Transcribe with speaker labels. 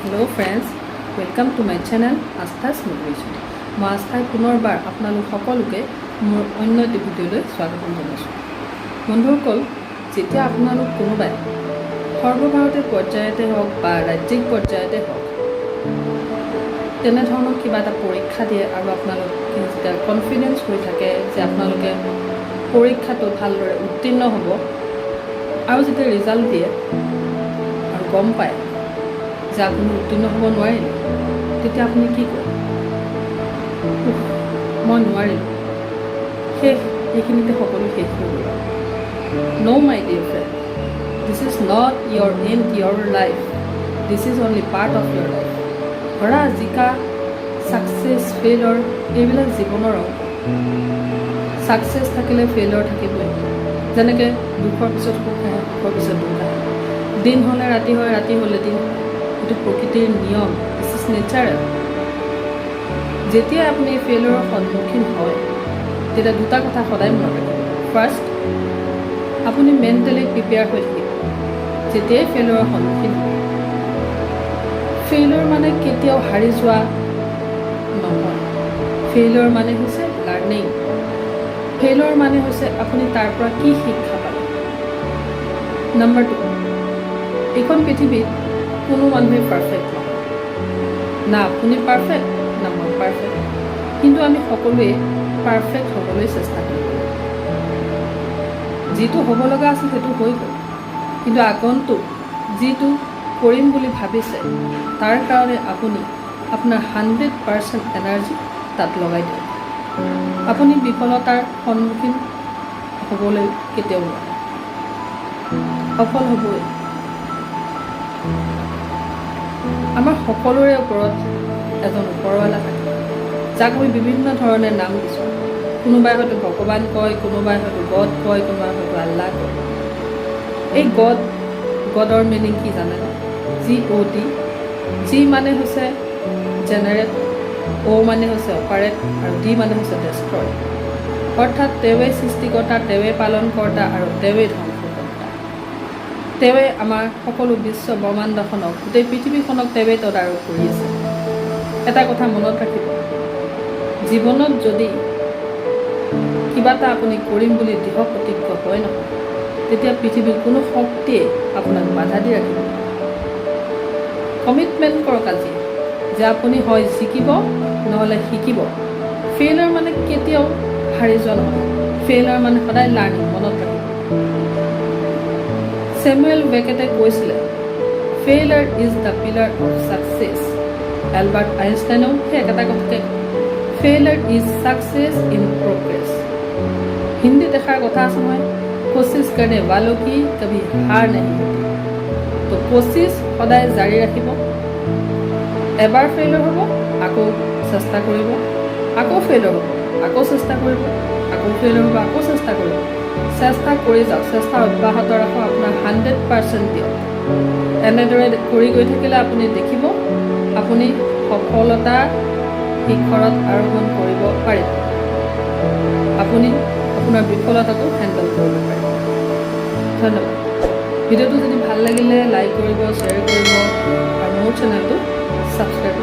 Speaker 1: Hello friends, welcome to my channel Astha's Motivation. মই আস্থাই পুনৰবাৰ আপোনালোক সকলোকে মোৰ অন্য এটা ভিডিঅ'লৈ স্বাগতম জনাইছোঁ। বন্ধুসকল, যেতিয়া আপোনালোক কোনোবাই সৰ্বভাৰতীয় পৰ্যায়তে হওক বা ৰাজ্যিক পৰ্যায়তে হওক তেনেধৰণৰ কিবা এটা পৰীক্ষা দিয়ে আৰু আপোনালোক যেতিয়া কনফিডেন্স হৈ থাকে যে আপোনালোকে পৰীক্ষাটো ভালদৰে উত্তীৰ্ণ হ'ব আৰু যেতিয়া ৰিজাল্ট দিয়ে আৰু গম পায় যে আপুনি উত্তীৰ্ণ হ'ব নোৱাৰিলে, তেতিয়া আপুনি কি কৰে? মই নোৱাৰিলোঁ, শেষ, এইখিনিতে সকলো শেষ হৈ গ'ল। No my dear friend, this is not your end, your life. This is only part of your life. হৰা জিকা, ছাকচেছ, ফেইলৰ এইবিলাক জীৱনৰ অংশ। ছাকচেছ থাকিলে ফেইলৰ থাকিবই। যেনেকৈ দুখৰ পিছত সুখ আহে, সুখৰ পিছত দুখ আহে। দিন হ'লে ৰাতি হয়, ৰাতি হ'লে দিন হয়। এইটো প্ৰকৃতিৰ নিয়ম, দিছ ইজ নেচাৰেল। যেতিয়া আপুনি ফেইলৰৰ সন্মুখীন হয় তেতিয়া দুটা কথা সদায় মনত ৰাখিব। ফাৰ্ষ্ট, আপুনি মেণ্টেলি প্ৰিপেয়াৰ হৈ থাকিব যেতিয়াই ফেইলৰৰ সন্মুখীন হ'ব। ফেইলৰ মানে কেতিয়াও হাৰি যোৱা নহয়। ফেইলৰ মানে হৈছে লাৰ্ণিং। ফেইলৰ মানে হৈছে আপুনি তাৰ পৰা কি শিক্ষা পালে। নম্বৰ 2, এইখন পৃথিৱীত কোনো মানুহে পাৰফেক্ট নহয়। না আপুনি পাৰফেক্ট, না মই পাৰফেক্ট, কিন্তু আমি সকলোৱে পাৰফেক্ট হ'বলৈ চেষ্টা কৰোঁ। যিটো হ'ব লগা আছিল সেইটো হৈ গ'ল, কিন্তু আগন্তুক যিটো কৰিম বুলি ভাবিছে তাৰ কাৰণে আপুনি আপোনাৰ 100% এনাৰ্জি তাত লগাই দিয়ক। আপুনি বিফলতাৰ সন্মুখীন হ'বলৈ কেতিয়াও নোৱাৰে, সফল হ'বই। আমাৰ সকলোৰে ওপৰত এজন ওপৰৱালা থাকে, যাক আমি বিভিন্ন ধৰণে নাম দিছোঁ। কোনোবাই হয়তো ভগৱান কয়, কোনোবাই হয়তো গড কয়, কোনোবাই হয়তো আল্লাহ কয়। এই গডৰ মিনিং কি জানে? GOD। জি মানে হৈছে জেনেৰেট, অ' মানে হৈছে অপাৰেট, আৰু ডি মানে হৈছে ডেষ্ট্ৰয়। অৰ্থাৎ তেওঁৱেই সৃষ্টিকৰ্তা, তেওঁৱেই পালনকৰ্তা আৰু তেওঁৱেই ধ্বংসকৰ্তা। তেওঁৱে আমাৰ সকলো বিশ্ব ব্ৰহ্মাণ্ডখনক, গোটেই পৃথিৱীখনক তেওঁৱেই তদাৰক কৰি আছে। এটা কথা মনত ৰাখিব, জীৱনত যদি কিবা এটা আপুনি কৰিম বুলি দৃঢ় প্ৰতিজ্ঞ হয় নহয়, তেতিয়া পৃথিৱীৰ কোনো শক্তিয়ে আপোনাক বাধা দি ৰাখিব। কমিটমেণ্ট কৰক আজি যে আপুনি হয় জিকিব নহ'লে শিকিব। ফেইলাৰ মানে কেতিয়াও হাৰি যোৱা নহয়। ফেইলাৰ মানে সদায় লাৰ্ণিং, মনত ৰাখিব। ছেমুৱেল বেকেটে কৈছিলে, failure is the pillar of success. Albert আইনষ্টাইনেও সেই একেটা কথাকে কয়, failure is success in progress. হিন্দীত এষাৰ কথা আছে নহয়, কোচিছ কৰনে ৱালো কি কভি হাৰ নেহি হোতি। তো কোচিছ সদায় জাৰি ৰাখিব। এবাৰ ফেইলৰ হ'ব, আকৌ চেষ্টা কৰিব, আকৌ ফেইলৰ হ'ব, আকৌ চেষ্টা কৰিব, আকৌ ফেইলৰ হ'ব, আকৌ চেষ্টা কৰিব। চেষ্টা কৰি যাওক, চেষ্টা অব্যাহত ৰাখক, আপোনাৰ 100% দিয়ক। এনেদৰে কৰি গৈ থাকিলে আপুনি দেখিব আপুনি সফলতাৰ শিখৰত আৰোহণ কৰিব পাৰিব। আপুনি আপোনাৰ বিফলতাটো হেণ্ডেল কৰিব পাৰিব। ধন্যবাদ। ভিডিঅ'টো যদি ভাল লাগিলে লাইক কৰিব, শ্বেয়াৰ কৰিব আৰু মোৰ চেনেলটো ছাবস্ক্ৰাইব